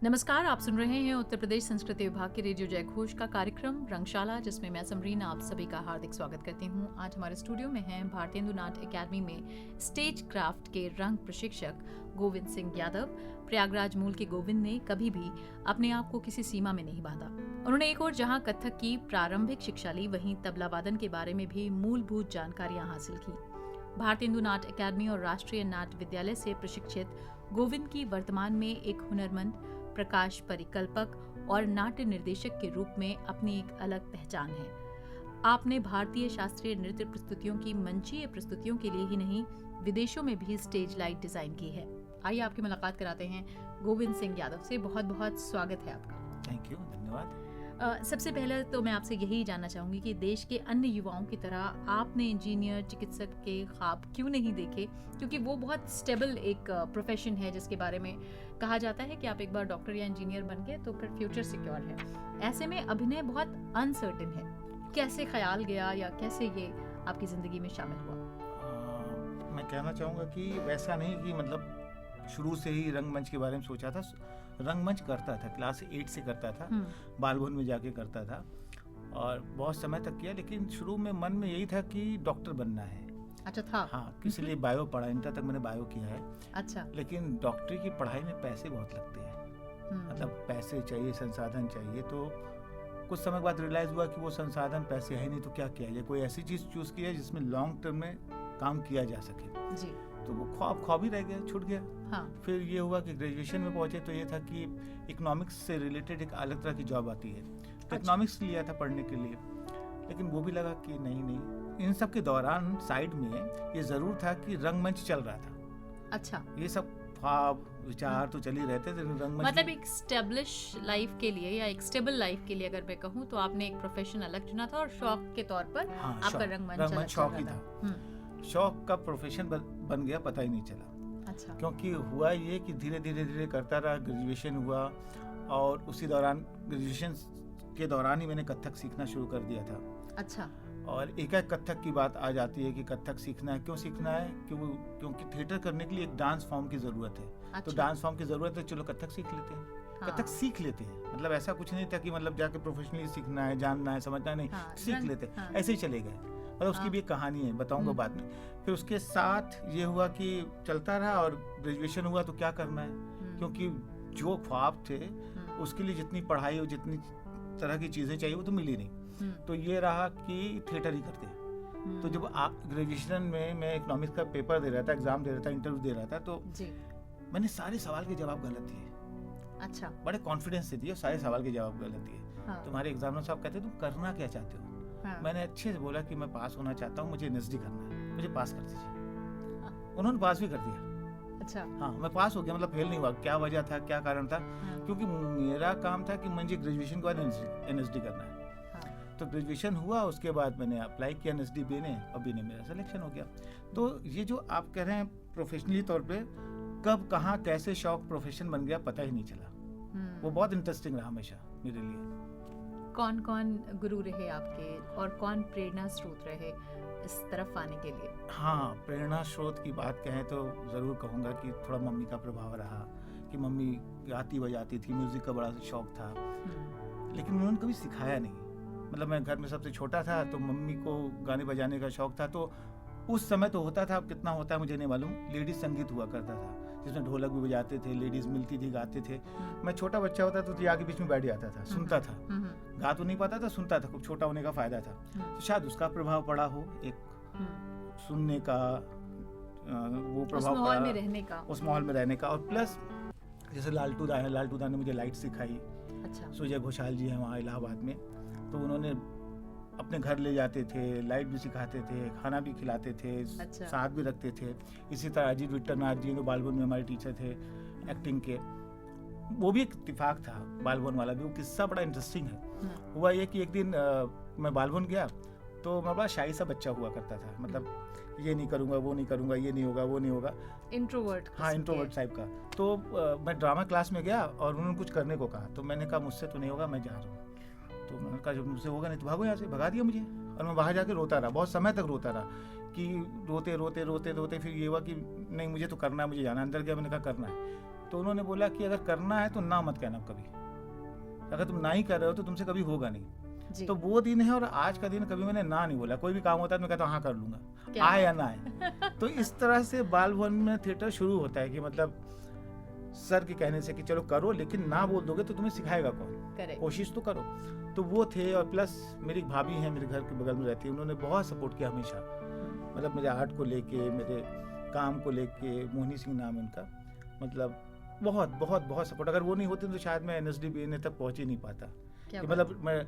नमस्कार, आप सुन रहे हैं उत्तर प्रदेश संस्कृति विभाग के रेडियो जयघोष का कार्यक्रम रंगशाला, जिसमें मैं समरीन आप सभी का हार्दिक स्वागत करती हूं। आज हमारे स्टूडियो में हैं भारतेंदु नाट्य अकेडमी में स्टेज क्राफ्ट के रंग प्रशिक्षक गोविंद सिंह यादव। प्रयागराज मूल के गोविंद ने कभी भी अपने आप को किसी सीमा में नहीं बांधा। उन्होंने एक और जहां कथक की प्रारंभिक शिक्षा ली, वहीं तबला वादन के बारे में भी मूलभूत जानकारियां हासिल की। भारतेंदु नाट्य अकेडमी और राष्ट्रीय नाट्य विद्यालय से प्रशिक्षित गोविंद की वर्तमान में एक हुनरमंद, प्रकाश परिकल्पक और नाट्य निर्देशक के रूप में अपनी एक अलग पहचान है। आपने भारतीय शास्त्रीय नृत्य प्रस्तुतियों की मंचीय प्रस्तुतियों के लिए ही नहीं, विदेशों में भी स्टेज लाइट डिजाइन की है। आइए आपकी मुलाकात कराते हैं गोविंद सिंह यादव से। बहुत बहुत स्वागत है आपका। थैंक यू, धन्यवाद। सबसे पहले तो मैं आपसे यही जानना चाहूंगी कि देश के अन्य युवाओं की तरह आपने इंजीनियर, चिकित्सक के ख्वाब क्यों नहीं देखे, क्योंकि वो बहुत स्टेबल एक प्रोफेशन है जिसके बारे में कहा जाता है कि आप एक बार डॉक्टर या इंजीनियर बन गए तो फिर फ्यूचर सिक्योर है। ऐसे में अभिनय बहुत अनसर्टेन है। कैसे ख्याल गया या कैसे ये आपकी जिंदगी में शामिल हुआ? मैं कहना चाहूँगा कि वैसा नहीं कि मतलब शुरू से ही रंगमंच के बारे में सोचा था। रंगमंच करता था, क्लास 8 से करता था, बाल भवन में जाके करता था और बहुत समय तक किया। लेकिन शुरू में मन में यही था कि डॉक्टर बनना है। अच्छा था? हाँ, इसलिए बायो पढ़ा, इंटर तक मैंने बायो किया है। अच्छा। लेकिन डॉक्टरी की पढ़ाई में पैसे बहुत लगते हैं, मतलब पैसे चाहिए, संसाधन चाहिए। तो कुछ समय बाद रियलाइज हुआ कि वो संसाधन, पैसे है नहीं तो क्या किया जाए, कोई ऐसी चीज चूज की है जिसमें लॉन्ग टर्म में काम किया जा सके। जी। तो वो ख्वाब ही रह गया, छूट गया। हाँ। फिर ये हुआ कि ग्रेजुएशन में पहुंचे तो ये था कि इकोनॉमिक्स से रिलेटेड एक अलग तरह की जॉब आती है, तो इकोनॉमिक्स लिया था पढ़ने के लिए। लेकिन वो भी लगा कि नहीं। इन सब के दौरान साइड में ये जरूर था कि रंगमंच चल रहा था। अच्छा। ये सब ख्वाब विचार तो चल ही रहते थे। रंगमंच मतलब एक स्टेब्लिश लाइफ के लिए या एक स्टेबल लाइफ के लिए अगर मैं कहूँ तो आपने एक प्रोफेशन अलग चुना था और शौक के तौर पर आपका रंगमंच शौक ही था। शौक का प्रोफेशन बन गया, पता ही नहीं चला। अच्छा। क्योंकि हुआ ये कि धीरे धीरे करता रहा। ग्रेजुएशन हुआ और उसी दौरान, ग्रेजुएशन के दौरान ही मैंने कथक सीखना शुरू कर दिया था। अच्छा। और एक कथक की बात आ जाती है कि कथक सीखना है। क्यों सीखना है? क्योंकि थिएटर करने के लिए एक डांस फॉर्म की जरूरत है। अच्छा। तो डांस फॉर्म की जरूरत है, चलो कथक सीख लेते हैं। हाँ। कथक सीख लेते हैं, मतलब ऐसा कुछ नहीं था कि मतलब जाके प्रोफेशनली सीखना है, जानना है, समझना नहीं। हाँ, सीख लेते। हाँ। ऐसे ही चले गए। मतलब उसकी भी एक कहानी है, बताऊंगा बाद में। फिर उसके साथ ये हुआ कि चलता रहा और ग्रेजुएशन हुआ तो क्या करना है, क्योंकि जो ख्वाब थे उसके लिए जितनी पढ़ाई और जितनी तरह की चीजें चाहिए वो तो मिली नहीं। तो ये रहा कि थिएटर ही करते हैं। तो जब ग्रेजुएशन में मैं इकोनॉमिक्स का पेपर दे रहा था, एग्जाम दे रहा था, इंटरव्यू दे रहा था, तो मैंने सारे सवाल के जवाब गलत दिए। अच्छा। बड़े कॉन्फिडेंस से दिए, सारे सवाल के जवाब गलत दिए। हाँ। तुम्हारे एग्जामिनर साहब कहते तुम करना क्या चाहते हो? हाँ। मैंने अच्छे से बोला कि मैं पास होना चाहता हूँ, मुझे एनएसडी करना है, मुझे पास कर दीजिए। हाँ। उन्होंने पास भी कर दिया। अच्छा। हाँ, मैं पास हो गया, मतलब फेल नहीं हुआ। क्या वजह था, क्या कारण था? हाँ। क्योंकि मेरा काम था कि मुझे ग्रेजुएशन के बाद एनएसडी करना है। हाँ। तो ग्रेजुएशन हुआ, उसके बाद मैंने अप्लाई किया एनएसडी बीने, और बीने मेरा सिलेक्शन हो गया। तो ये जो आप कह रहे हैं प्रोफेशनली तौर पे कब, कहाँ, कैसे शौक प्रोफेशन बन गया पता ही नहीं चला। वो बहुत इंटरेस्टिंग रहा हमेशा मेरे लिए। कौन कौन गुरु रहे आपके और कौन प्रेरणा स्रोत रहे इस तरफ आने के लिए? हाँ, प्रेरणा स्रोत की बात कहें तो ज़रूर कहूँगा कि थोड़ा मम्मी का प्रभाव रहा कि मम्मी गाती बजाती थी, म्यूज़िक का बड़ा शौक था। लेकिन उन्होंने कभी सिखाया नहीं। मतलब मैं घर में सबसे छोटा था, तो मम्मी को गाने बजाने का शौक था। तो उस समय तो होता था, अब कितना होता है मुझे नहीं मालूम, लेडीज संगीत हुआ करता था जिसमें ढोलक भी बजाते थे, लेडीज मिलती थी, गाते थे। मैं छोटा बच्चा होता तो आगे बीच में बैठ जाता था, सुनता था। गा तो नहीं पाता था, सुनता था। खूब छोटा होने का फायदा था। तो शायद उसका प्रभाव पड़ा हो, एक सुनने का वो प्रभाव पड़ा, उस माहौल में रहने का। और प्लस जैसे लालटू दा है, लालटू दा ने मुझे लाइट सिखाई। अच्छा। सुजय घोषाल जी हैं वहाँ इलाहाबाद में, तो उन्होंने अपने घर ले जाते थे, लाइट भी सिखाते थे, खाना भी खिलाते थे। अच्छा। साथ भी रखते थे। इसी तरह अजीत विट्टरनाथ जी जो बाल भवन में हमारे टीचर थे एक्टिंग के, वो भी एक इत्तेफाक था। बाल भवन वाला भी वो किस्सा बड़ा इंटरेस्टिंग है। हुआ ये कि एक दिन मैं बाल भवन गया तो मैं बड़ा शाही सा बच्चा हुआ करता था, मतलब ये नहीं करूँगा, वो नहीं करूँगा, ये नहीं होगा, वो नहीं होगा, इंट्रोवर्ट। हाँ, इंट्रोवर्ट टाइप का। तो मैं ड्रामा क्लास में गया और उन्होंने कुछ करने को कहा, तो मैंने कहा मुझसे तो नहीं होगा, मैं जा रहा हूँ। तो उन्होंने कहा जब मुझसे होगा नहीं तो भागो यहाँ से। भगा दिया मुझे और मैं बाहर जाके रोता रहा, बहुत समय तक रोता रहा कि रोते रोते रोते रोते फिर ये हुआ कि नहीं मुझे तो करना है, मुझे जाना। अंदर गया, मैंने कहा करना है। तो उन्होंने बोला कि अगर करना है तो ना मत कहना कभी, अगर तुम ना ही कर रहे हो तो तुमसे कभी होगा नहीं। तो वो दिन है और आज का दिन कभी मैंने ना नहीं बोला। कोई भी काम होता है तो मैं कहता हूँ हाँ कर लूंगा, आए या ना आए। तो इस तरह से बाल भवन में थिएटर शुरू होता है कि मतलब सर के कहने से कि चलो करो, लेकिन ना बोल दोगे तो तुम्हें सिखाएगा कौन, कोशिश तो करो। तो वो थे। और प्लस मेरी भाभी हैं, मेरे घर के बगल में रहती है, उन्होंने बहुत सपोर्ट किया हमेशा, मतलब मेरे आर्ट को लेके, मेरे काम को लेके। मोहिनी सिंह नाम है उनका, मतलब बहुत बहुत बहुत सपोर्ट। अगर वो नहीं होती तो शायद मैं NSD BNA तक पहुंच ही नहीं पाता। कि मतलब मैं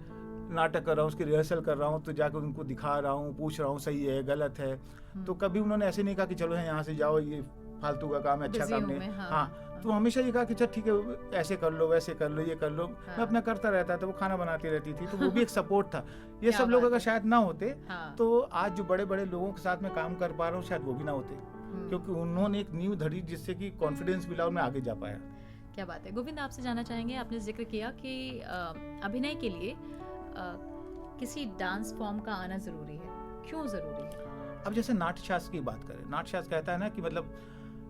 नाटक कर रहा हूँ, उसकी रिहर्सल कर रहा हूँ, तो जाकर उनको दिखा रहा हूँ, पूछ रहा हूँ सही है गलत है। तो कभी उन्होंने ऐसे नहीं कहा कि चलो यहाँ से जाओ, ये फालतू का काम है, अच्छा काम नहीं। हाँ, तो हमेशा ये कहा कि चल ठीक है, ऐसे कर लो, वैसे कर लो, ये कर लो। मैं अपना करता रहता था, वो खाना बनाती रहती थी, तो वो भी एक सपोर्ट था। ये सब लोग अगर शायद ना होते तो आज जो बड़े बड़े लोगों के साथ मैं काम कर पा रहा हूँ शायद वो भी ना होते, क्योंकि उन्होंने एक नींव धरी जिससे कि कॉन्फिडेंस मिला और मैं आगे जा पाया। क्या बात है। गोविंद, आपसे जानना चाहेंगे, आपने जिक्र किया कि अभिनय के लिए किसी डांस फॉर्म का आना जरूरी है, क्यों जरूरी है? अब जैसे नाट्यशास्त्र की बात करें, नाट्यशास्त्र कहता है ना कि मतलब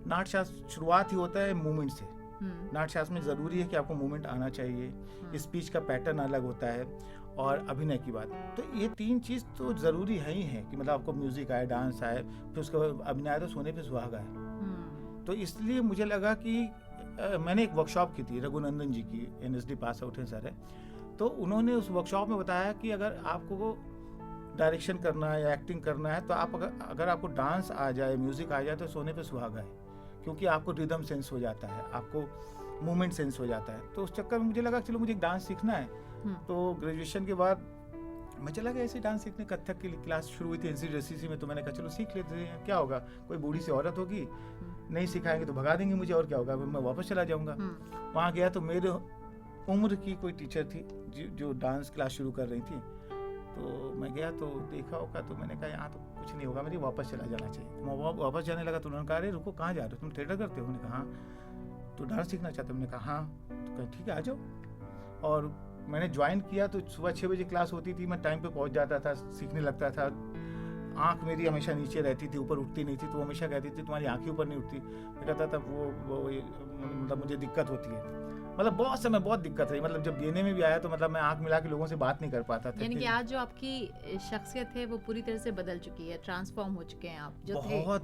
नाट्यशास्त्र शुरुआत ही होता है मूवमेंट से। नाट्यशास्त्र में जरूरी है कि आपको मूवमेंट आना चाहिए, स्पीच का पैटर्न अलग होता है, और अभिनय की बात, तो ये तीन चीज तो जरूरी है ही है कि मतलब आपको म्यूजिक आए, डांस आए, फिर उसके बाद अभिनय आए तो सोने पे सुहागा है। तो इसलिए मुझे लगा कि मैंने एक वर्कशॉप की थी, रघुनंदन जी की, NSD पास आउट है सर है, तो उन्होंने उस वर्कशॉप में बताया कि अगर आपको डायरेक्शन करना है या एक्टिंग करना है तो आप अगर आपको डांस आ जाए, म्यूजिक आ जाए तो सोने पे सुहागा है, क्योंकि आपको रिदम सेंस हो जाता है, आपको मूवमेंट सेंस हो जाता है। तो उस चक्कर में मुझे लगा चलो मुझे डांस सीखना है। तो ग्रेजुएशन के बाद मैं चला गया ऐसे डांस सीखने। कथक की क्लास शुरू हुई थी NCDCC में, तो मैंने कहा चलो सीख लेते हैं, क्या होगा, कोई बूढ़ी सी औरत होगी, नहीं सिखाएंगे तो भगा देंगे मुझे, और क्या होगा, मैं वापस चला जाऊंगा। वहाँ गया तो मेरे उम्र की कोई टीचर थी जो डांस क्लास शुरू कर रही थी, तो मैं गया तो देखा होगा, तो मैंने कहा यहाँ तो कुछ नहीं होगा, मुझे वापस चला जाना चाहिए। तो मैं वापस जाने लगा तो उन्होंने कहा अरे रुको, कहाँ जा रहे हो, तुम थिएटर करते हो? मैंने कहा हाँ। तो डांस सीखना चाहते हो? मैंने कहा हाँ। तो कहा ठीक है आ जाओ। और मैंने ज्वाइन किया तो सुबह 6 बजे क्लास होती थी, मैं टाइम पे पहुंच जाता था, सीखने लगता था। आंख मेरी हमेशा नीचे रहती थी, ऊपर उठती नहीं थी, तो वो हमेशा कहती थी तुम्हारी आंखें ऊपर नहीं उठती। मैं कहता था वो मतलब मुझे दिक्कत होती है, मतलब बहुत समय बहुत दिक्कत है। मतलब जब BNA में भी आया तो मतलब मैं आंख मिला के लोगों से बात नहीं कर पाता था। यानी कि आज जो आपकी शख्सियत है वो पूरी तरह से बदल चुकी है, ट्रांसफॉर्म हो चुके हैं आप। जो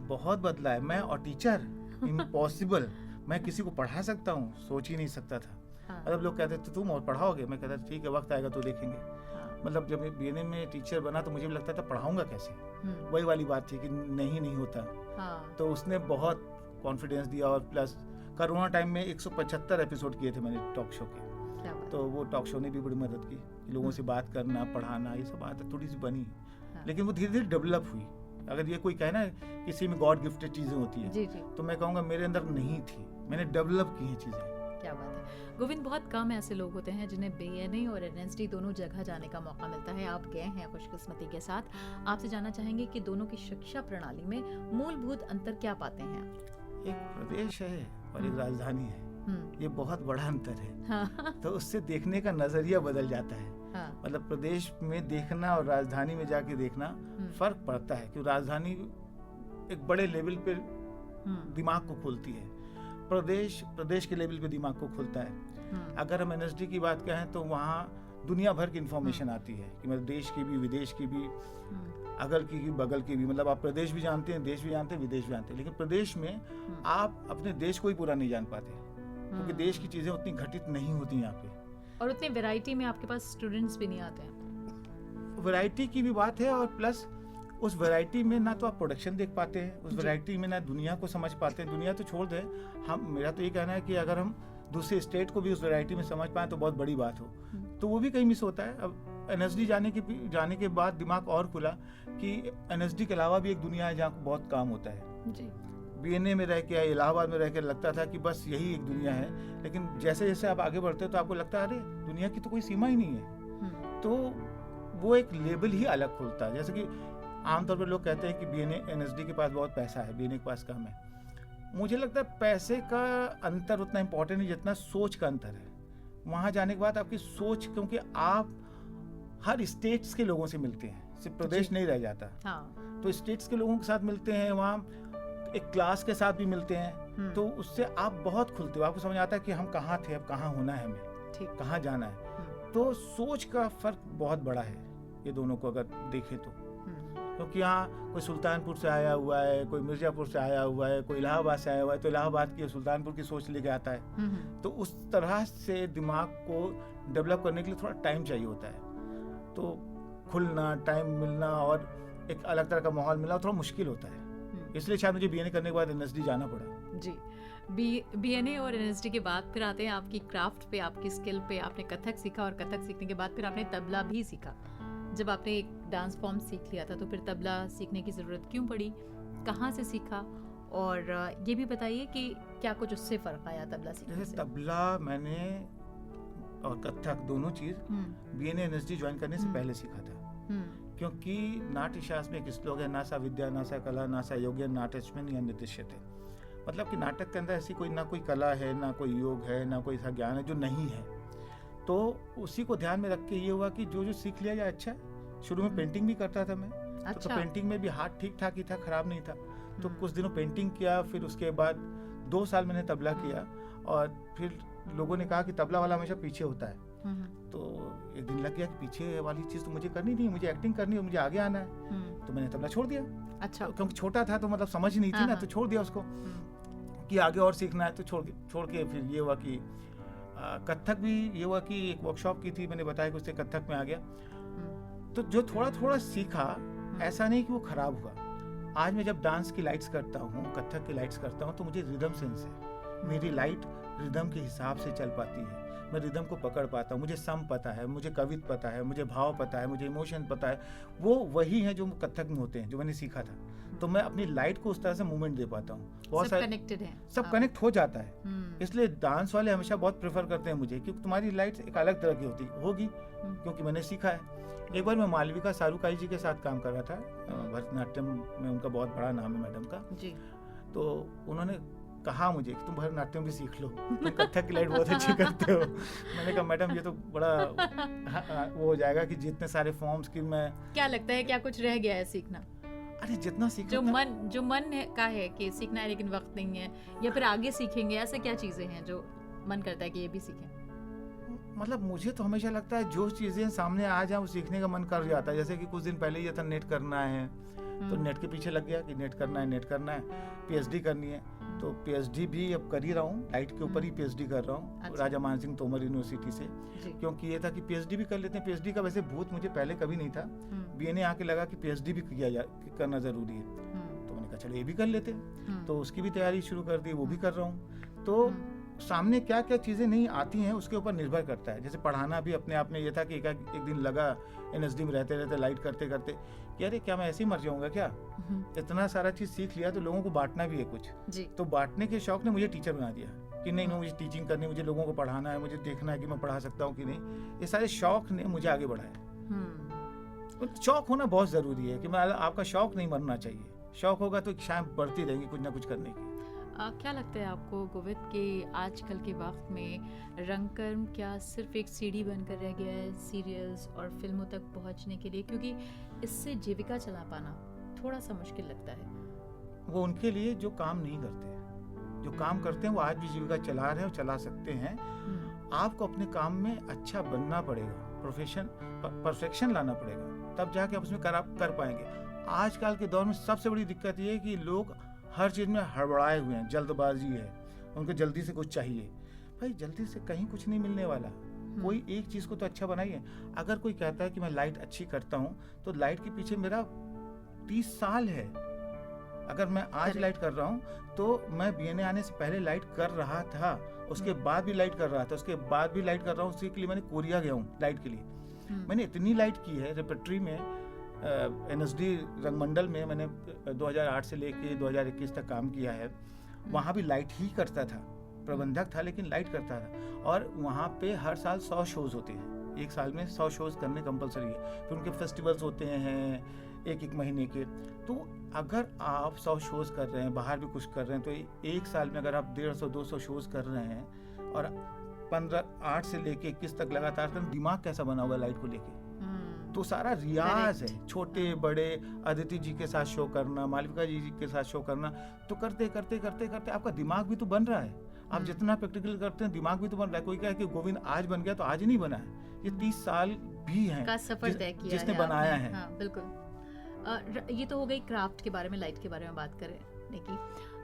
बहुत बदला है। मैं और टीचर इम्पॉसिबल, मैं किसी को पढ़ा सकता हूँ, सोच ही नहीं सकता था। मतलब लोग कहते थे तुम और पढ़ाओगे, मैं कहता ठीक है वक्त आएगा तो देखेंगे। मतलब जब BNA में टीचर बना तो मुझे भी लगता था पढ़ाऊंगा कैसे, वही वाली बात थी कि नहीं होता। तो उसने बहुत कॉन्फिडेंस दिया। और प्लस कोरोना टाइम में 175 एपिसोड किए थे मैंने टॉक शो के, तो वो टॉक शो ने भी बड़ी मदद की, लोगों से बात करना, पढ़ाना, ये सब बात थोड़ी सी बनी। लेकिन वो धीरे धीरे डेवलप हुई। अगर ये कोई कहे ना किसी में गॉड गिफ्टेड चीजें होती है, तो मैं कहूँगा मेरे अंदर नहीं थी, मैंने डेवलप की हैं चीजें। क्या बात है गोविंद, बहुत कम ऐसे लोग होते हैं जिन्हें BNA और NSD दोनों जगह जाने का मौका मिलता है। आप गए हैं खुशकिस्मती के साथ। आपसे जानना चाहेंगे कि दोनों की शिक्षा प्रणाली में मूलभूत अंतर क्या पाते हैं? एक प्रदेश है और एक राजधानी है, ये बहुत बड़ा अंतर है। तो उससे देखने का नजरिया बदल जाता है। मतलब प्रदेश में देखना और राजधानी में जाके देखना फर्क पड़ता है, क्योंकि राजधानी एक बड़े लेवल पे दिमाग को खोलती है, प्रदेश के लेवल पे दिमाग को खोलता है। अगर हम NSD की बात कहें तो वहाँ दुनिया भर की इंफॉर्मेशन आती है कि मतलब देश की भी, विदेश की भी, अगल की भी, बगल की भी। मतलब आप प्रदेश भी जानते हैं, देश भी जानते हैं, विदेश भी जानते हैं, लेकिन प्रदेश में आप अपने देश को ही पूरा नहीं जान पाते, क्योंकि देश की चीजें उतनी घटित नहीं होती यहाँ पे, और उतनी वैरायटी में आपके पास स्टूडेंट्स भी नहीं आते हैं। वैरायटी की भी बात है, और प्लस उस वैरायटी में ना तो आप प्रोडक्शन देख पाते हैं, उस वैरायटी में ना दुनिया को समझ पाते हैं। दुनिया तो छोड़ दें, हम, मेरा तो ये कहना है कि अगर हम दूसरे स्टेट को भी उस वैरायटी में समझ पाए तो बहुत बड़ी बात हो। तो वो भी कहीं मिस होता है। अब NSD जाने के बाद दिमाग और खुला कि NSD के अलावा भी एक दुनिया है जहाँ बहुत काम होता है। BNA में रह के, इलाहाबाद में रह के लगता था कि बस यही एक दुनिया है, लेकिन जैसे जैसे आप आगे बढ़ते हो तो आपको लगता है अरे दुनिया की तो कोई सीमा ही नहीं है। तो वो एक लेवल ही अलग खुलता है। जैसे कि आमतौर पर लोग कहते हैं कि BNA NSD के पास बहुत पैसा है, BNA के पास कम है। मुझे लगता है पैसे का अंतर उतना इम्पोर्टेंट नहीं जितना सोच का अंतर है। वहाँ जाने के बाद आपकी सोच, क्योंकि आप हर स्टेट्स के लोगों से मिलते हैं, सिर्फ प्रदेश नहीं रह जाता। तो स्टेट्स के लोगों के साथ मिलते हैं। वहाँ एक क्लास के साथ भी मिलते हैं, तो उससे आप बहुत खुलते हो, आपको समझ आता है कि हम कहाँ थे, अब कहाँ होना है, हमें कहाँ जाना है। तो सोच का फर्क बहुत बड़ा है ये दोनों को अगर देखें तो, क्योंकि यहाँ कोई सुल्तानपुर से आया हुआ है, कोई मिर्जापुर से आया हुआ है, कोई इलाहाबाद से आया हुआ है, तो इलाहाबाद की सुल्तानपुर की सोच लेके आता है। तो उस तरह से दिमाग को डेवलप करने के लिए थोड़ा टाइम चाहिए होता है, तो खुलना, टाइम मिलना और एक अलग तरह का माहौल मिलना थोड़ा मुश्किल होता है। इसलिए शायद मुझे बीएनए करने के बाद एनएसडी जाना पड़ा। जी, बीएनए और एनएसडी के बाद फिर आते हैं आपकी क्राफ्ट पे, आपकी स्किल पे। आपने कथक सीखा और कथक सीखने के बाद फिर आपने तबला भी सीखा। जब आपने एक डांस फॉर्म सीख लिया था तो फिर तबला सीखने की ज़रूरत क्यों पड़ी, कहाँ से सीखा, और ये भी बताइए कि क्या कुछ उससे फ़र्क आया तबला सीखने से? तबला मैंने और कथक दोनों चीज़ बीएनए एनएसडी ज्वाइन करने से पहले सीखा था, क्योंकि नाट्य शास्त्र में एक श्लोक है, नासा विद्या नासा कला नासा योग्य नाट्यस्मिन् यन्निर्दिश्यते। मतलब कि नाटक के अंदर ऐसी कोई ना कोई कला है, ना कोई योग है, ना कोई ऐसा ज्ञान है जो नहीं है। तो उसी को ध्यान में रख के ये हुआ कि जो सीख लिया जाए अच्छा है। शुरू में पेंटिंग भी करता था मैं, तो पेंटिंग में भी हाथ ठीक ठाक ही था, खराब नहीं था। तो कुछ दिनों पेंटिंग किया, फिर उसके बाद 2 साल मैंने तबला किया, और फिर लोगों ने कहा कि तबला वाला हमेशा पीछे होता है। तो एक दिन लग गया कि पीछे वाली चीज़ तो मुझे करनी नहीं, मुझे एक्टिंग करनी है, मुझे आगे आना है। तो मैंने तबला छोड़ दिया। अच्छा, क्योंकि छोटा था तो मतलब समझ नहीं थी ना, तो छोड़ दिया उसको कि आगे और सीखना है। तो छोड़ के फिर ये हुआ कि कथक भी ये हुआ कि एक वर्कशॉप की थी, मैंने बताया कि उससे कथक में आ गया। तो जो थोड़ा थोड़ा सीखा, ऐसा नहीं कि वो खराब हुआ। आज मैं जब डांस की लाइट्स करता हूँ, कथक की लाइट्स करता हूँ, तो मुझे रिदम सेंस है। मेरी लाइट रिदम के हिसाब से चल पाती है, मैं रिदम को पकड़ पाता हूँ। मुझे सम पता है, मुझे कवित पता है, मुझे भाव पता है, मुझे इमोशन पता है। वो वही है जो कथक में होते हैं, जो मैंने सीखा था। तो मैं अपनी लाइट को उस तरह से मूवमेंट दे पाता हूँ। बहुत सारे कनेक्टेड है, सब कनेक्ट हो जाता है। इसलिए डांस वाले हमेशा बहुत प्रेफर करते हैं मुझे, क्योंकि तुम्हारी लाइट एक अलग तरह की होगी, क्योंकि मैंने सीखा है। एक बार मैं मालविका सारूकाई जी के साथ काम कर रहा था, भरतनाट्यम में उनका बहुत बड़ा नाम है मैडम का जी। तो उन्होंने कहा मुझे कि तुम भरतनाट्यम भी सीख लो, तुम कथक की लाइट बहुत अच्छी करते हो। मैंने कहा मैडम ये तो बड़ा वो हो जाएगा कि जितने सारे फॉर्म्स की मैं। क्या लगता है क्या कुछ रह गया है सीखना? अरे जितना सीखना जो मन का है कि सीखना है लेकिन वक्त नहीं है, या फिर आगे सीखेंगे, ऐसे क्या चीजें हैं जो मन करता है कि ये भी सीखें? मतलब मुझे तो हमेशा लगता है जो चीजें सामने आ जाए वो सीखने का मन कर जाता है। जैसे कि कुछ दिन पहले ये था नेट करना है, तो नेट के पीछे लग गया कि नेट करना है, पीएचडी करनी है। तो पीएचडी भी अब कर ही रहा हूँ, लाइट के ऊपर ही पीएचडी कर रहा हूँ। अच्छा। राजा मान सिंह तोमर यूनिवर्सिटी से, क्योंकि ये था कि पीएचडी भी कर लेते हैं। पीएचडी का वैसे भूत मुझे पहले कभी नहीं था, बीएनए आके लगा कि पीएचडी भी करना जरूरी है। तो मैंने कहा चलो ये भी कर लेते हैं। तो उसकी भी तैयारी शुरू कर दी, वो भी कर रहा हूँ। तो सामने क्या क्या चीज़ें नहीं आती हैं उसके ऊपर निर्भर करता है। जैसे पढ़ाना भी अपने आप में ये था कि एक दिन लगा एनएसडी में रहते रहते लाइट करते करते कि अरे क्या मैं ऐसे ही मर जाऊंगा क्या, इतना सारा चीज़ सीख लिया। तो लोगों को बांटना भी है कुछ जी। तो बांटने के शौक ने मुझे टीचर बना दिया कि नहीं मुझे टीचिंग करनी, मुझे लोगों को पढ़ाना है, मुझे देखना है कि मैं पढ़ा सकता हूँ कि नहीं। ये सारे शौक ने मुझे आगे बढ़ाया। शौक होना बहुत ज़रूरी है कि मैं आपका शौक नहीं मरना चाहिए। शौक होगा तो शायद बढ़ती रहेंगी कुछ ना कुछ करने की। क्या लगता है आपको गोविंद के आजकल के वक्त में रंगकर्म क्या सिर्फ एक सीढ़ी बनकर रह गया है सीरियल्स और फिल्मों तक पहुंचने के लिए, क्योंकि इससे जीविका चला पाना थोड़ा सा मुश्किल लगता है? वो उनके लिए जो काम नहीं करते, जो काम करते हैं वो आज भी जीविका चला रहे हैं और चला सकते हैं। आपको अपने काम में अच्छा बनना पड़ेगा, परफेक्शन लाना पड़ेगा, तब जाके आप उसमें कर पाएंगे। आजकल के दौर में सबसे बड़ी दिक्कत ये है कि लोग हर चीज़ में हड़बड़ाए हुए हैं, जल्दबाजी है, उनको जल्दी से कुछ चाहिए। भाई जल्दी से कहीं कुछ नहीं मिलने वाला, कोई एक चीज़ को तो अच्छा बनाइए। अगर कोई कहता है कि मैं लाइट अच्छी करता हूँ, तो लाइट के पीछे मेरा 30 साल है। अगर मैं आज लाइट कर रहा हूँ तो मैं बीएनए आने से पहले लाइट कर रहा था, उसके बाद भी लाइट कर रहा था, उसके बाद भी लाइट कर रहा हूँ। उसी के लिए मैंने कोरिया गया हूँ लाइट के लिए। मैंने इतनी लाइट की है रेपेट्री में। एनएसडी रंगमंडल में मैंने 2008 से लेके 2021 तक काम किया है। वहाँ भी लाइट ही करता था, प्रबंधक था लेकिन लाइट करता था। और वहाँ पे हर साल 100 शोज़ होते हैं, एक साल में 100 शोज़ करने कंपलसरी है। फिर उनके फेस्टिवल्स होते हैं एक महीने के। तो अगर आप 100 शोज़ कर रहे हैं, बाहर भी कुछ कर रहे हैं, तो एक साल में अगर आप 150-200 शोज़ कर रहे हैं और 8 से लेके 21 तक लगातार कर, दिमाग कैसा बना होगा लाइट को लेके। तो सारा रियाज है, छोटे बड़े, अदिति जी के साथ शो करना, मालविका जी के साथ शो करना, तो करते करते करते करते आपका दिमाग भी तो बन रहा है। आप जितना प्रैक्टिकल करते हैं दिमाग भी तो बन रहा है। कोई कहे कि गोविंद आज बन गया तो आज ही नहीं बना है, ये 30 साल भी हैं का सफर तय किया जिसने है बनाया आपने। है। हाँ, बिल्कुल। ये तो हो गई क्राफ्ट के बारे में, लाइट के बारे में बात करने की।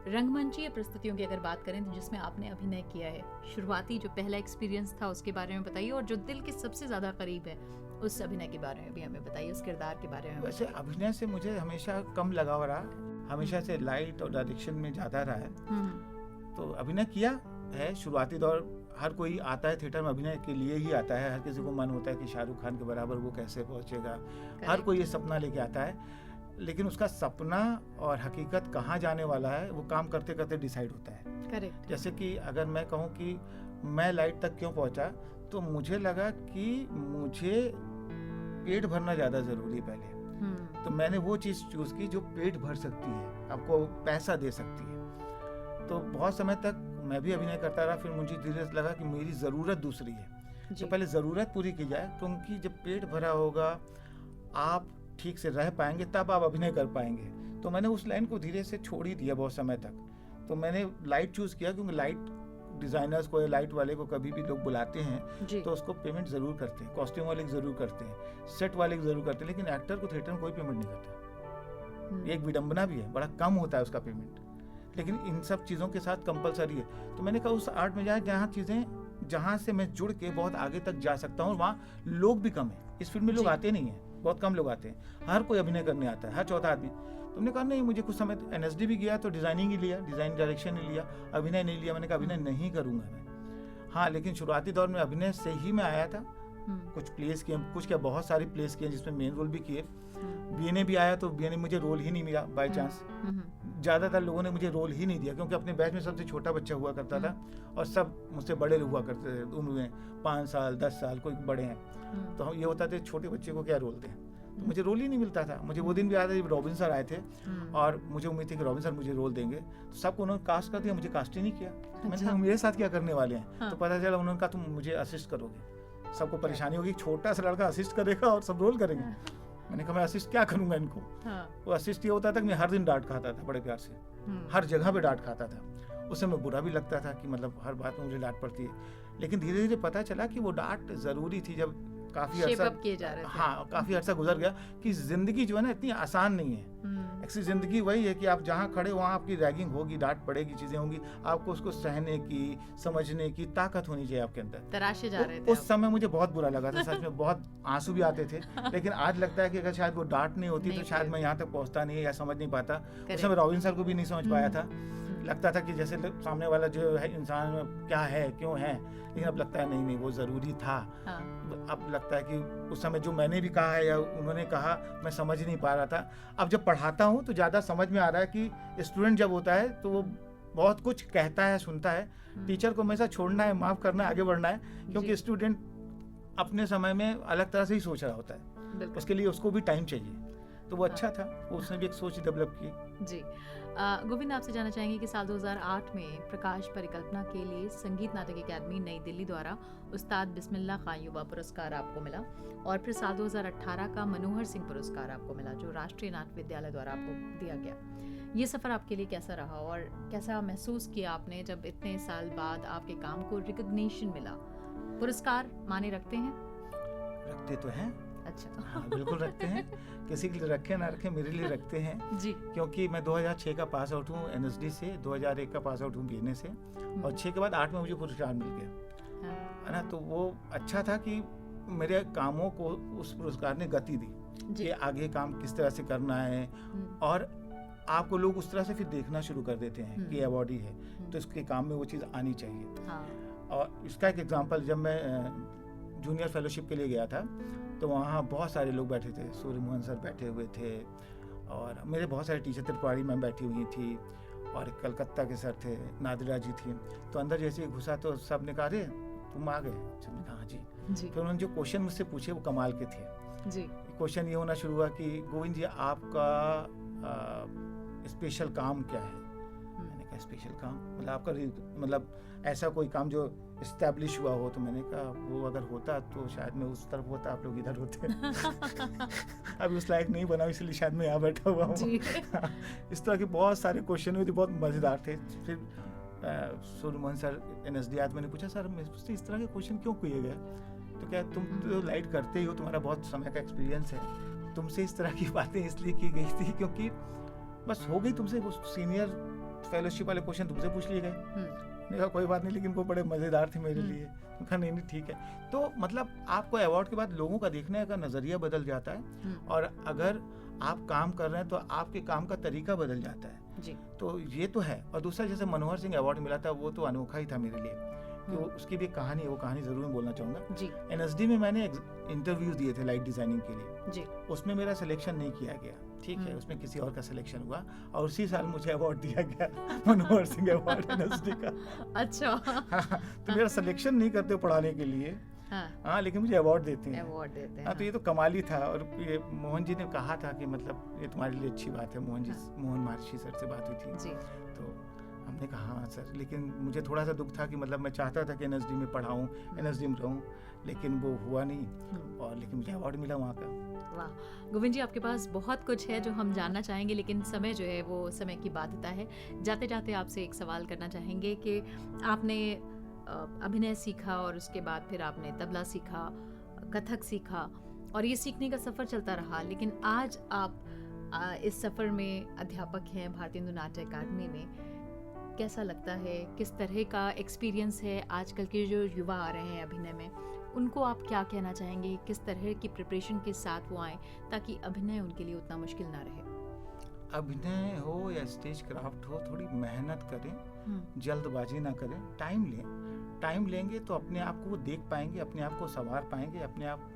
रंगमंचीय प्रस्तुतियों की अगर बात करें तो जिसमें आपने अभिनय किया है, शुरुआती जो पहला एक्सपीरियंस था उसके बारे में बताइए, और जो दिल के सबसे ज्यादा करीब है उस अभिनय के बारे में भी हमें बताइए, उस किरदार के बारे में। वैसे अभिनय से मुझे हमेशा कम लगाव रहा, हमेशा से लाइट और डायरेक्शन में ज्यादा रहा है। तो अभिनय किया है शुरुआती दौर, हर कोई आता है थिएटर में अभिनय के लिए ही आता है, हर किसी को मन होता है कि शाहरुख खान के बराबर वो कैसे पहुंचेगा, हर कोई ये सपना लेके आता है। लेकिन उसका सपना और हकीकत कहाँ जाने वाला है वो काम करते करते डिसाइड होता है। करेक्ट। जैसे कि अगर मैं कहूँ कि मैं लाइट तक क्यों पहुंचा, तो मुझे लगा कि मुझे पेट भरना ज़्यादा ज़रूरी है पहले। तो मैंने वो चीज़ चूज़ की जो पेट भर सकती है, आपको पैसा दे सकती है। तो बहुत समय तक मैं भी अभिनय करता रहा, फिर मुझे धीरे से लगा कि मेरी ज़रूरत दूसरी है। तो पहले ज़रूरत पूरी की जाए, क्योंकि जब पेट भरा होगा, आप ठीक से रह पाएंगे, तब आप अभिनय कर पाएंगे। तो मैंने उस लाइन को धीरे से छोड़ ही दिया बहुत समय तक। तो मैंने लाइट चूज़ किया, क्योंकि लाइट डिज़ाइनर्स को या लाइट वाले को कभी भी लोग बुलाते हैं तो उसको पेमेंट ज़रूर करते हैं, कॉस्ट्यूम वाले ज़रूर करते हैं, सेट वाले ज़रूर करते हैं, लेकिन एक्टर को थिएटर में कोई पेमेंट नहीं करता। एक विडंबना भी है, बड़ा कम होता है उसका पेमेंट, लेकिन इन सब चीज़ों के साथ कंपलसरी है। तो मैंने कहा उस आर्ट में जाए जहाँ से मैं जुड़ के बहुत आगे तक जा सकता हूँ, वहाँ लोग भी कम है। इस फील्ड में लोग आते नहीं हैं, बहुत कम लोग आते हैं, हर कोई अभिनय करने आता है, हर चौथा आदमी। तुमने कहा नहीं, मुझे कुछ समय NSD भी गया तो डिज़ाइनिंग ही लिया, डिज़ाइन डायरेक्शन ही लिया, अभिनय नहीं लिया। मैंने कहा अभिनय नहीं करूँगा मैं। हाँ, लेकिन शुरुआती दौर में अभिनय से ही मैं आया था। कुछ प्लेस किए, कुछ क्या बहुत सारे प्लेस किए जिसमें मेन रोल भी किए। BNA भी आया तो BNA मुझे रोल ही नहीं मिला बाय चांस। ज़्यादातर लोगों ने मुझे रोल ही नहीं दिया, क्योंकि अपने बैच में सबसे छोटा बच्चा हुआ करता था और सब मुझसे बड़े हुआ करते थे उम्र में, 5 साल 10 साल, कोई बड़े हैं। तो ये होता था छोटे बच्चे को क्या रोल दें, तो मुझे रोल ही नहीं मिलता था। मुझे वो दिन भी याद है जब रॉबिन सर आए थे और मुझे उम्मीद थी कि रॉबिन सर मुझे रोल देंगे, तो सबको उन्होंने कास्ट कर दिया, मुझे कास्ट ही नहीं किया। तो मैंने कहा मेरे साथ क्या करने वाले हैं। तो पता चला उन्होंने कहा तुम मुझे असिस्ट करोगे। सबको परेशानी होगी, छोटा सा लड़का असिस्ट करेगा और सब रोल करेंगे। मैंने कहा मैं असिस्ट क्या करूंगा इनको। वो असिस्ट ये होता था कि मैं हर दिन डांट खाता था, बड़े प्यार से हर जगह पे डांट खाता था। उस समय बुरा भी लगता था कि मतलब हर बात में मुझे डांट पड़ती है। लेकिन धीरे धीरे पता चला कि वो डांट ज़रूरी थी। जब काफ़ी अर्सा किए जा रहे थे, हाँ काफ़ी अर्सा गुजर गया कि ज़िंदगी जो है ना इतनी आसान नहीं है। एक्चुअली ज़िंदगी वही है कि आप जहाँ खड़े वहाँ आपकी रैगिंग होगी, डांट पड़ेगी, चीज़ें होंगी, आपको उसको सहने की, समझने की ताकत होनी चाहिए आपके अंदर। तराशे जा रहे थे। उस समय मुझे बहुत बुरा लगा था, सच में बहुत आंसू भी आते थे। लेकिन आज लगता है कि अगर शायद वो डांट नहीं होती तो शायद मैं यहाँ तक पहुँचता नहीं या समझ नहीं पाता। उस समय रॉबिन सर को भी नहीं समझ पाया था। लगता था कि जैसे सामने वाला जो है इंसान क्या है, क्यों है, लेकिन अब लगता है नहीं वो ज़रूरी था। अब लगता है कि उस समय जो मैंने भी कहा है या उन्होंने कहा मैं समझ नहीं पा रहा था। अब जब पढ़ाता हूँ तो ज़्यादा समझ में आ रहा है कि स्टूडेंट जब होता है तो वो बहुत कुछ कहता है, सुनता है। टीचर को हमेशा छोड़ना है, माफ़ करना है, आगे बढ़ना है, क्योंकि स्टूडेंट अपने समय में अलग तरह से ही सोच रहा होता है, उसके लिए उसको भी टाइम चाहिए। तो वो अच्छा था, उसने भी एक सोच डेवलप की। जी गोविंद, आपसे जानना चाहेंगे कि साल 2008 में प्रकाश परिकल्पना के लिए संगीत नाटक अकेडमी नई दिल्ली द्वारा उस्ताद बिस्मिल्लाह खां युवा पुरस्कार आपको मिला, और फिर साल 2018 का मनोहर सिंह पुरस्कार आपको मिला जो राष्ट्रीय नाट्य विद्यालय द्वारा आपको दिया गया। ये सफ़र आपके लिए कैसा रहा और कैसा महसूस किया आपने जब इतने साल बाद आपके काम को रिकग्निशन मिला? पुरस्कार माने रखते हैं? रखते तो हैं। अच्छा। हाँ, बिल्कुल रखते हैं। किसी के लिए रखे ना रखे, मेरे लिए रखते हैं जी। क्योंकि मैं 2006 का पास आउट हूँ NSD से, 2001 का पास आउट हूँ BNA से, और 6 के बाद 8 में मुझे पुरस्कार मिल गया, है ना। तो वो अच्छा था कि मेरे कामों को उस पुरस्कार ने गति दी कि आगे काम किस तरह से करना है, और आपको लोग उस तरह से फिर देखना शुरू कर देते हैं कि अवार्ड ही है तो इसके काम में वो चीज़ आनी चाहिए। और इसका एक एग्जांपल, जब मैं जूनियर फेलोशिप के लिए गया था तो वहाँ बहुत सारे लोग बैठे थे, सूर्य मोहन सर बैठे हुए थे और मेरे बहुत सारे टीचर, त्रिपाठी मैम बैठी हुई थी और कलकत्ता के सर थे, नादिरा जी थी। तो अंदर जैसे घुसा तो सब ने कहा अरे तुम आ गए? सबने कहा हाँ जी। फिर उन्होंने जो क्वेश्चन मुझसे पूछे वो कमाल के थे जी। क्वेश्चन ये होना शुरू हुआ कि गोविंद जी आपका स्पेशल काम क्या है? मैंने कहा स्पेशल काम, मतलब आपका मतलब ऐसा कोई काम जो इस्टेब्लिश हुआ हो? तो मैंने कहा वो अगर होता तो शायद मैं उस तरफ होता, आप लोग इधर होते। अभी उस लायक नहीं बना, इसलिए शायद मैं यहाँ बैठा हुआ हूँ। इस तरह के बहुत सारे क्वेश्चन हुए थे, बहुत मज़ेदार थे। फिर सूर्यमोहन सर NSD मैंने पूछा, सर मुझसे इस तरह के क्वेश्चन क्यों किए गए? तो क्या तुम तो लाइट करते ही हो, तुम्हारा बहुत समय का एक्सपीरियंस है, तुमसे इस तरह की बातें इसलिए की गई थी क्योंकि बस हो गई तुमसे, वो सीनियर फेलोशिप वाले क्वेश्चन तुमसे पूछ लिए गए। मैंने कहा कोई बात नहीं, लेकिन वो बड़े मज़ेदार थे मेरे लिए। मैं कहा नहीं ठीक है। तो मतलब आपको अवार्ड के बाद लोगों का देखने का नज़रिया बदल जाता है, और अगर आप काम कर रहे हैं तो आपके काम का तरीका बदल जाता है जी। तो ये तो है। और दूसरा, जैसे मनोहर सिंह अवार्ड मिला था, वो तो अनोखा ही था मेरे लिए, कि उसकी भी कहानी है, वो कहानी ज़रूर मैं बोलना चाहूँगा जी। NSD में मैंने इंटरव्यूज दिए थे लाइट डिज़ाइनिंग के लिए जी। उसमें मेरा सिलेक्शन नहीं किया गया, ठीक है, उसमें किसी और का सिलेक्शन हुआ, और उसी साल मुझे अवार्ड दिया गया, मनोहर सिंह अवार्ड NSD का। अच्छा। तो मेरा सिलेक्शन नहीं करते पढ़ाने के लिए, हाँ, लेकिन मुझे अवार्ड देते हैं। हाँ, तो ये तो कमाल ही था। और ये मोहन जी ने कहा था कि मतलब ये तुम्हारे लिए अच्छी बात है। मोहन महर्षि सर से बात हुई थी जी। तो हमने कहा हाँ सर, लेकिन मुझे थोड़ा सा दुख था कि मतलब मैं चाहता था कि NSD में पढ़ाऊँ, NSD में रहूँ, लेकिन वो हुआ नहीं, और लेकिन मुझे अवार्ड मिला वहाँ का। वाह गोविंद जी, आपके पास बहुत कुछ है जो हम जानना चाहेंगे, लेकिन समय जो है वो समय की बाध्यता है। जाते जाते आपसे एक सवाल करना चाहेंगे कि आपने अभिनय सीखा, और उसके बाद फिर आपने तबला सीखा, कथक सीखा, और ये सीखने का सफ़र चलता रहा, लेकिन आज आप इस सफ़र में अध्यापक हैं भारतीय हिंदू नाट्य अकादमी में। कैसा लगता है, किस तरह का एक्सपीरियंस है? आजकल के जो युवा आ रहे हैं अभिनय में, उनको आप क्या कहना चाहेंगे? किस तरह की प्रिपरेशन के साथ वो आएँ ताकि अभिनय उनके लिए उतना मुश्किल ना रहे? अभिनय हो या स्टेज क्राफ्ट हो, थोड़ी मेहनत करें, जल्दबाजी ना करें, टाइम लें। टाइम लेंगे तो अपने आप को वो देख पाएंगे, अपने आप को संवार पाएंगे, अपने आप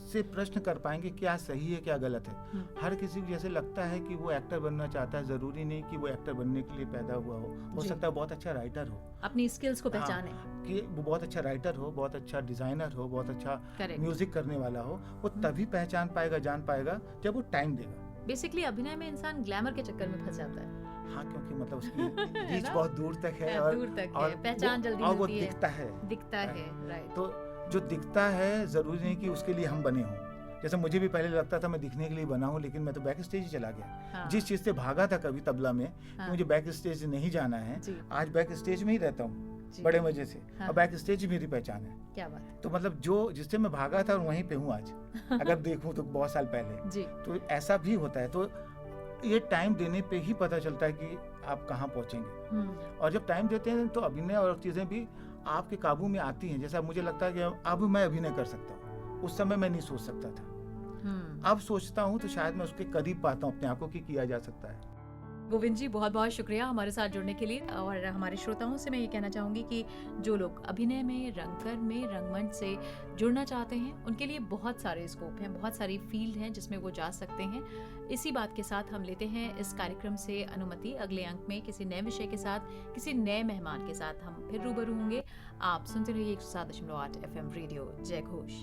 से प्रश्न कर पाएंगे क्या सही है क्या गलत है। हर किसी को जैसे लगता है कि वो एक्टर बनना चाहता है, जरूरी नहीं कि वो एक्टर बनने के लिए पैदा हुआ हो सकता है बहुत अच्छा राइटर हो, अपनी स्किल्स को पहचाने, कि वो बहुत अच्छा राइटर हो, बहुत अच्छा डिजाइनर हो, बहुत अच्छा म्यूजिक करने वाला हो, वो तभी पहचान पाएगा, जान पाएगा जब वो टाइम देगा। बेसिकली अभिनय में इंसान ग्लैमर के चक्कर में फंस जाता है। हाँ, क्योंकि मतलब उसकी रीच बहुत दूर तक है, और पहचान जल्दी और वो मिलती है, दिखता है, राइट। तो जो दिखता है जरूरी नहीं कि उसके लिए हम बने हों। जैसे मुझे भी पहले लगता था मैं दिखने के लिए बना हूँ, लेकिन मैं तो बैक स्टेज ही चला गया। हाँ। जिस चीज से भागा था कभी तबला में, हाँ। मुझे बैक स्टेज नहीं जाना है, आज बैक स्टेज में ही रहता हूँ बड़े मजे से। हाँ। और बैक स्टेज मेरी पहचान है। क्या बात। तो मतलब जो जिससे मैं भागा था वहीं पे हूँ आज, अगर देखूँ तो बहुत साल पहले जी। तो ऐसा भी होता है। तो ये टाइम देने पे ही पता चलता है कि आप कहाँ पहुँचेंगे, और जब टाइम देते हैं तो अभिनय और चीज़ें भी आपके काबू में आती हैं। जैसा मुझे लगता है कि अब मैं अभिनय कर सकता हूँ, उस समय मैं नहीं सोच सकता था, अब सोचता हूँ तो शायद मैं उसके करीब पाता हूँ अपने आप को कि किया जा सकता है। गोविंद जी, बहुत बहुत शुक्रिया हमारे साथ जुड़ने के लिए। और हमारे श्रोताओं से मैं ये कहना चाहूँगी कि जो लोग अभिनय में, रंगकर में, रंगमंच से जुड़ना चाहते हैं, उनके लिए बहुत सारे स्कोप हैं, बहुत सारी फील्ड हैं जिसमें वो जा सकते हैं। इसी बात के साथ हम लेते हैं इस कार्यक्रम से अनुमति। अगले अंक में किसी नए विषय के साथ, किसी नए मेहमान के साथ हम फिर रूबरू होंगे। आप सुनते रहिए 107.8 FM रेडियो जय घोष।